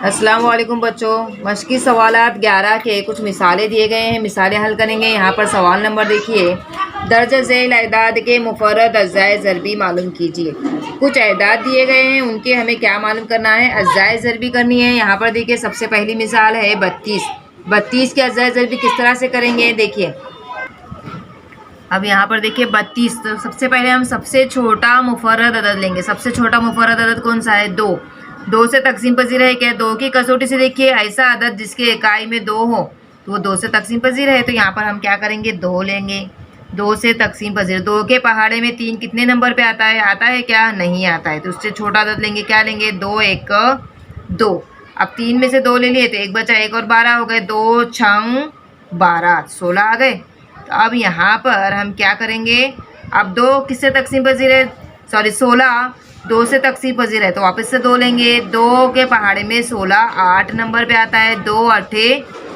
अस्सलाम वालेकुम बच्चों। मश्की सवालात 11 के कुछ मिसालें दिए गए हैं, मिसालें हल करेंगे। यहाँ पर सवाल नंबर देखिए, दर्ज झैल अदाद के मुफर्रद अज्जाए ज़रबी मालूम कीजिए। कुछ अदाद दिए गए हैं, उनके हमें क्या मालूम करना है, अज्जाए ज़रबी करनी है। यहाँ पर देखिए सबसे पहली मिसाल है 32। 32 के अज्जाए ज़रबी किस तरह से करेंगे देखिए। अब यहाँ पर देखिए 32, तो सबसे पहले हम सबसे छोटा मुफर्रद अदद लेंगे। सबसे छोटा मुफर्रद अदद कौन सा है? 2। 2 से तकसीम पजीर है क्या? 2 की कसौटी से देखिए ऐसा अदद जिसके इकाई में 2 हो तो वो 2 से तकसीम पजीर है। तो यहाँ पर हम क्या करेंगे, 2 लेंगे। 2 से तकसीम पजीर। 2 के पहाड़े में 3 कितने नंबर पे आता है? आता है क्या? नहीं आता है। तो उससे छोटा अदद लेंगे। क्या लेंगे? 2 1 2। अब 3 में से 2 ले लिए तो 1 बचा, 1 और 12 हो गए। 2 6 12 16 आ गए। तो अब यहाँ पर हम क्या करेंगे, अब 2 किससे तकसीम पजीर है? सॉरी 16 2 से तकसीम पजीर है तो वापस से 2 लेंगे। 2 के पहाड़े में 16 8 नंबर पे आता है। 2 8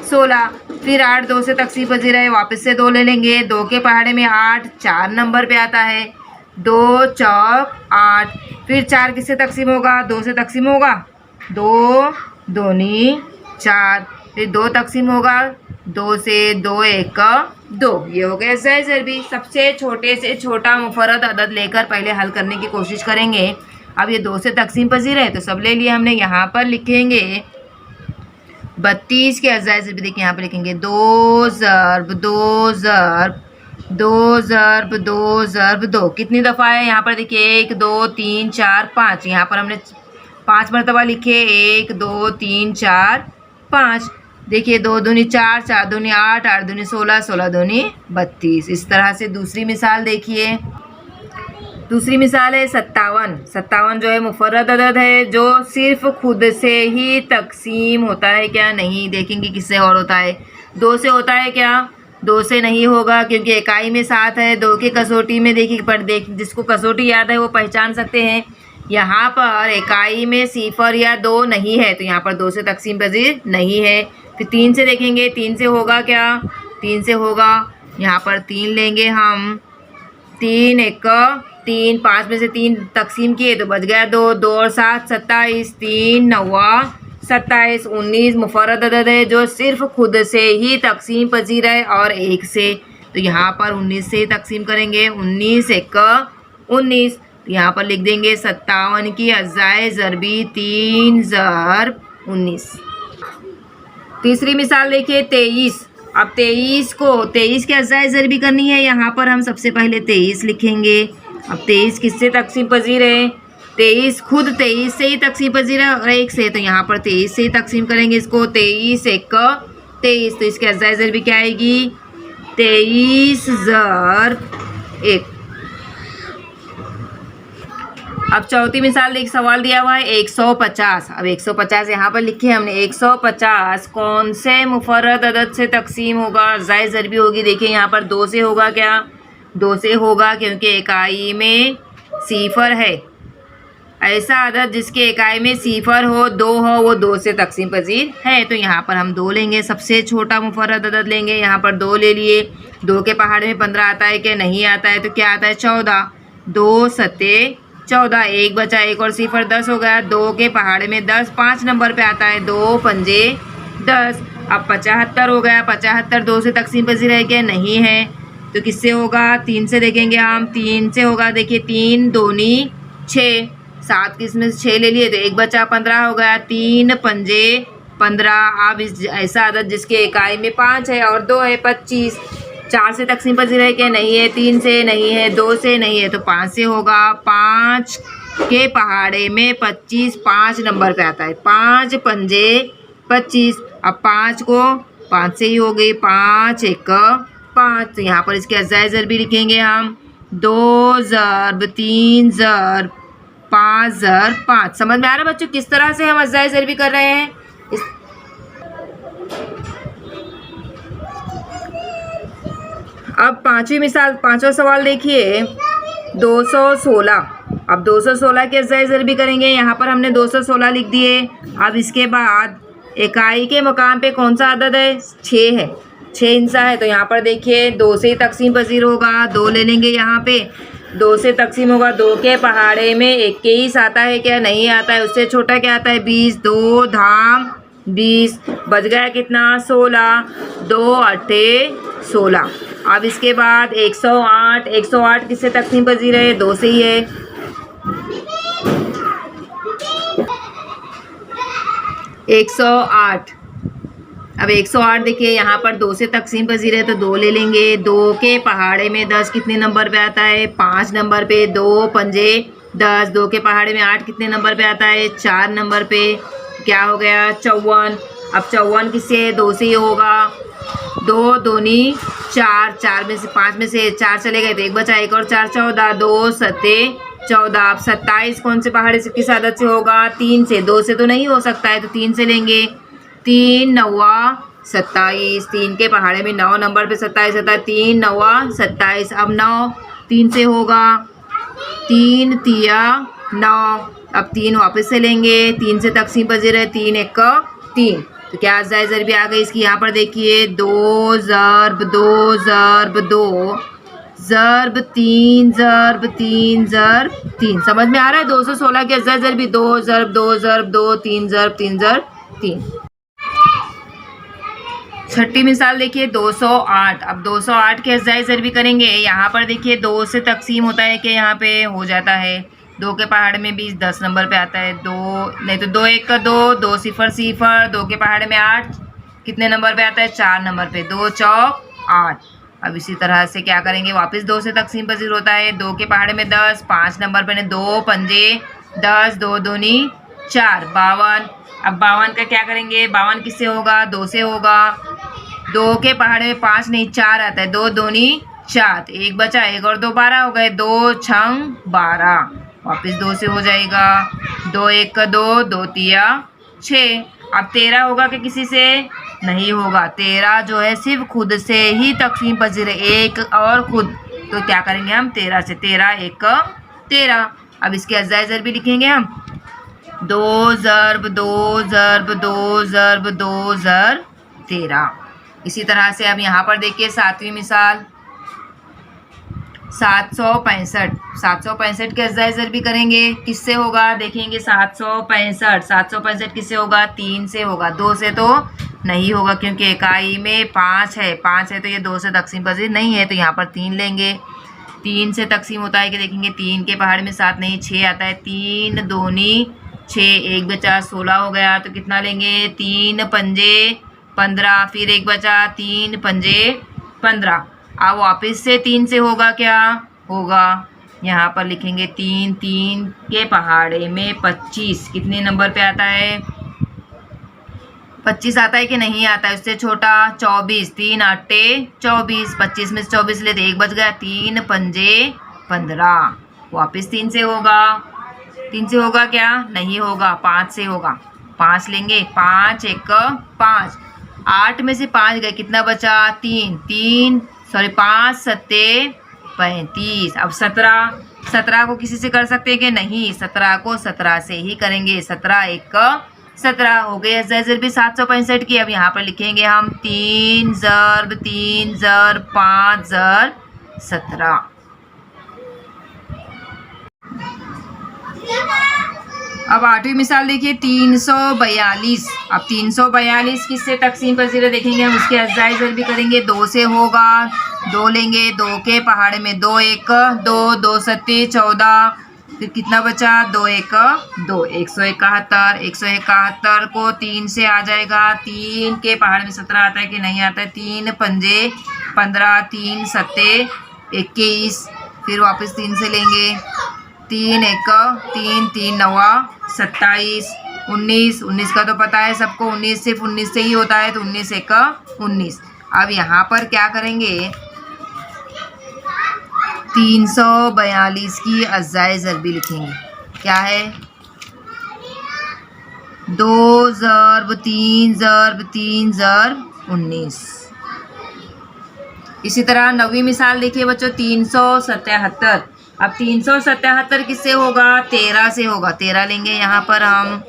16। फिर 8 2 से तकसीम पजीर है, वापस से 2 ले लेंगे। 2 के पहाड़े में 8 4 नंबर पे आता है। 2 चौक 8। फिर 4 किससे तकसीम होगा? 2 से तकसीम होगा। 2 दूनी 4। फिर 2 तकसीम होगा 2 से। 2 1 2। ये हो गया अज्जाए ज़रबी। सबसे छोटे से छोटा मुफर्रद अदद लेकर पहले हल करने की कोशिश करेंगे। अब ये 2 से तकसीम पजीर है तो सब ले लिया हमने। यहाँ पर लिखेंगे 32 के अज्जाए ज़रबी। देखिए यहाँ पर लिखेंगे 2 ज़रब 2 ज़रब 2 ज़रब 2 ज़रब 2। कितनी दफ़ा है? यहाँ पर देखिए 1 2 3 4 5। यहाँ पर हमने 5 मरतबा लिखे। 1 2 3 4 5। देखिए 2 दूनी 4 4 दूनी 8 8 दूनी 16 16 दूनी 32। इस तरह से दूसरी मिसाल देखिए। दूसरी मिसाल है 57। 57 जो है मुफर्रद अदद है जो सिर्फ खुद से ही तकसीम होता है क्या? नहीं। देखेंगे किससे और होता है। 2 से होता है क्या? 2 से नहीं होगा क्योंकि इकाई में 7 है। 2 की कसौटी में देखिए जिसको कसौटी याद है वो पहचान सकते हैं। यहाँ पर इकाई में 0 या 2 नहीं है तो यहाँ पर 2 से तकसीम पजीर नहीं है। फिर 3 से देखेंगे, 3 से होगा क्या? 3 से होगा। यहाँ पर 3 लेंगे हम। 3 1 3। 5 में से 3 तकसीम किए तो बच गया 2। 2 और 7 27। 3 9 27। 19 मुफर्रद अदद है जो सिर्फ खुद से ही तकसीम पजीर है और 1 से। तो यहाँ पर 19 से तकसीम करेंगे। 19 1 19। यहाँ पर लिख देंगे 57 की अज्जाए ज़रबी 3 ज़रब 19। तीसरी मिसाल देखिए 23। अब 23 के अज्जाए ज़रबी करनी है। यहाँ पर हम सबसे पहले 23 लिखेंगे। अब 23 किससे तकसीम पजीर है? 23 खुद 23 से ही तकसीम पजीर है और 1 से। तो यहाँ पर 23 से ही तकसीम करेंगे इसको। 23 1 23। तो इसके अज्जाए ज़रबी क्या आएगी? 23 ज़रब 1। अब चौथी मिसाल एक सवाल दिया हुआ है 150। अब 150 यहाँ पर लिखे हमने। 150 कौन से मुफर्रद अदद से तकसीम होगा? अज्जाए ज़रबी होगी। देखिए यहाँ पर 2 से होगा क्या? 2 से होगा क्योंकि इकाई में 0 है। ऐसा अदद जिसके इकाई में 0 हो 2 हो वो 2 से तकसीम पजीर है। तो यहाँ पर हम 2 लेंगे। सबसे छोटा मुफर्रद अदद लेंगे। यहाँ पर 2 ले लिए। 2 के पहाड़े में 15 आता है क्या? नहीं आता है। तो क्या आता है? 14। 2 7 14। 1 बचा, 1 और 0 10 हो गया। 2 के पहाड़े में 10 5 नंबर पे आता है। 2 5 10। अब 75 हो गया। 75 2 से तकसीम पजीर है क्या? नहीं है। तो किससे होगा? 3 से देखेंगे हम। 3 से होगा। देखिए 3 दूनी 6। 7 किसमें से 6 ले लिए तो 1 बचा, 15 हो गया। 3 5 15। अब इस ऐसा अदद जिसके इकाई में 5 है और 2 है 25। 4 से तकसीम पजीर है क्या? नहीं है। 3 से नहीं है। 2 से नहीं है। तो 5 से होगा। 5 के पहाड़े में 25 5 नंबर पे आता है। 5 5 25। अब 5 को 5 से ही हो गई। 5 1 5। तो यहाँ पर इसके अज्जाए ज़रबी लिखेंगे हम। 2 ज़रब 3 ज़रब 5 ज़रब 5। समझ में आ रहा है बच्चों किस तरह से हम अज्जाए ज़रबी कर रहे हैं? अब पांचवी मिसाल, पांचवा सवाल देखिए 216। अब 216 के अज्जाए ज़रबी करेंगे। यहाँ पर हमने 216 लिख दिए। अब इसके बाद इकाई के मकाम पे कौन सा अदद है? 6 है। 6 इंसा है तो यहाँ पर देखिए 2 से ही तकसीम पजीर होगा। 2 ले लेंगे यहाँ पे। 2 से तकसीम होगा 2 के पहाड़े में 21 आता है क्या? नहीं आता है। उससे छोटा क्या आता है? 20। 2 धाम 20 बच गया कितना? 16। 2 अट्ठे 16। अब इसके बाद 108। 108 किससे तकसीम पजीर है? 2 से ही है। 108। अब 108 देखिए यहाँ पर 2 से तकसीम पजीर है तो 2 ले लेंगे। 2 के पहाड़े में 10 कितने नंबर पे आता है? 5 नंबर पे। 2 पंजे 10। 2 के पहाड़े में 8 कितने नंबर पे आता है? 4 नंबर पे। क्या हो गया? 54। अब 54 किससे? 2 से ही होगा। 2 दूनी 4। 4 में से 5 में से 4 चले गए तो 1 बचा। 1 और 4 14। 2 सत्ते 14। अब 27 कौन से पहाड़े से किस आदत से होगा? 3 से। 2 से तो नहीं हो सकता है तो 3 से लेंगे। 3 नौवा 27। 3 के पहाड़े में 9 नंबर पे 27 आता है। 3 नौवा 27। अब 9 3 से होगा। 3 तिया 9। अब 3 वापस से लेंगे। 3 से तकसीम पजीर है। 3 1 3। तो क्या अज़ाए ज़रबी आ गई इसकी? यहाँ पर देखिए 2 ज़र्ब 2 ज़र्ब 2 ज़र्ब 3 ज़र्ब 3 ज़र्ब 3। समझ में आ रहा है? 216 की अज़ाए ज़रबी 2 ज़र्ब 2 ज़र्ब 2 3 ज़र्ब 3 ज़र्ब 3। छठी मिसाल देखिए 208। अब 208 के अज़ाए ज़रबी करेंगे। यहाँ पर देखिए 2 से तकसीम होता है कि यहाँ पे हो जाता है। 2 के पहाड़े में 20 10 नंबर पे आता है। 2 नहीं तो 2 1 का 2 2 0 0। 2 के पहाड़े में 8 कितने नंबर पे आता है? 4 नंबर पे। 2 चौक 8। अब इसी तरह से क्या करेंगे? वापस 2 से तकसीम पजीर होता है। 2 के पहाड़े में 10 5 नंबर पे। 2 पंजे 10। 2 दूनी 4 52। अब 52 का क्या करेंगे? 52 किससे होगा? 2 से होगा। 2 के पहाड़े में 5 नहीं 4 आता है। 2 दूनी 4। 1 बचा। 1 और 2 12 हो गए। 2 छंग 12। वापस 2 से हो जाएगा। 2 1 का 2 2 तिया 6। अब 13 होगा कि किसी से? नहीं होगा। 13 जो है सिर्फ खुद से ही तकसीम पजीर है। 1 और खुद तो क्या करेंगे हम? 13 से। 13 1 13। अब इसके अज़ाए ज़रबी लिखेंगे हम। 2 ज़र्ब 2 ज़र्ब 2 ज़र्ब 2 ज़र्ब 13। इसी तरह से अब यहाँ पर देखिए 7वीं मिसाल 765। 765 के अज़ाए ज़रबी करेंगे। किससे होगा? देखेंगे 765। 765 किससे होगा? 3 से होगा। 2 से तो नहीं होगा क्योंकि इकाई में 5 है। 5 है तो ये 2 से तकसीम पजीर नहीं है तो यहाँ पर 3 लेंगे। 3 से तकसीम होता है कि देखेंगे 3 के पहाड़ में 7 नहीं 6 आता है। 3 दूनी 6। 1 बचा 16 हो गया तो कितना लेंगे? 3 पंजे 15। फिर 1 बचा। 3 पंजे 15। अब वापस से 3 से होगा क्या? होगा। यहाँ पर लिखेंगे 3 3 के पहाड़े में 25 कितने नंबर पे आता है? 25 आता है कि नहीं आता है? उससे छोटा 24। 3 अट्ठे 24। 25 में से 24 लेते 1 बच गया। 3 पंजे 15। वापस 3 से होगा। 3 से होगा क्या? नहीं होगा। 5 से होगा। 5 लेंगे। 5 1 5। 8 में से 5 गए कितना बचा? 3 5 सत्ते 35। अब 17 को किसी से कर सकते हैं कि नहीं? 17 को 17 से ही करेंगे। 17 1 17 हो गए अज़ाए ज़रबी 765 की। अब यहाँ पर लिखेंगे हम 3 ज़र्ब 3 ज़र्ब 5 ज़र्ब 17। अब 8वीं मिसाल देखिए 342। अब 342 किससे तकसीम पजीर है? देखेंगे हम उसके अज़ाए ज़रबी करेंगे। 2 से होगा। 2 लेंगे। 2 के पहाड़े में 2 1 2 2 सत्ते 14। फिर कितना बचा? 2 1 2। 171। 171 को 3 से आ जाएगा। 3 के पहाड़ में 17 आता है कि नहीं आता है? 3 पंजे 15। 3 सत्ते 21। फिर वापस 3 से लेंगे। 3 1 3 3 नवा 27। 19 19 का तो पता है सबको। 19 सिर्फ 19 से ही होता है तो 19 1 19। अब यहाँ पर क्या करेंगे? 342 की अज़ाए ज़रबी लिखेंगे। क्या है? 2 ज़र्ब 3 ज़र्ब 3 ज़र्ब 19। इसी तरह 9वीं मिसाल देखिए बच्चों 377। अब 377 किससे होगा? 13 से होगा। 13 लेंगे यहाँ पर हम।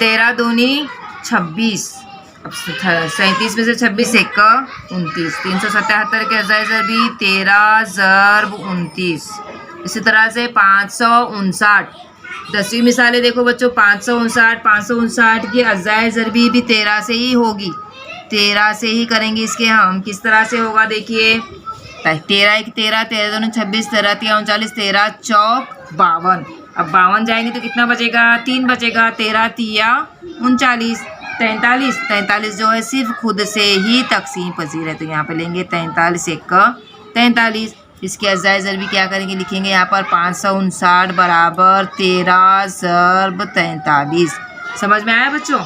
13 दूनी 26। अब 37 में से 26 एक 29, 377 के अज़ाए ज़रबी 13 ज़रब 29। इसी तरह से 559, 10वीं मिसालें देखो बच्चों, 559 की अज़ाए ज़रबी भी 13 से ही होगी, 13 से ही करेंगे इसके हम। किस तरह से होगा देखिए, 13 1 13, 13 दूनी 26, 13 तिया 39, 13 चौक 52। अब 52 जाएंगे तो कितना बचेगा, 3 बचेगा, 13 तिया 39, 43 जो है सिर्फ खुद से ही तकसीम पजीर है, तो यहाँ पे लेंगे 43 1 43। इसके अज़ाए ज़रबी क्या करेंगे, लिखेंगे यहाँ पर 559 बराबर 13 ज़रब 43। समझ में आया बच्चों।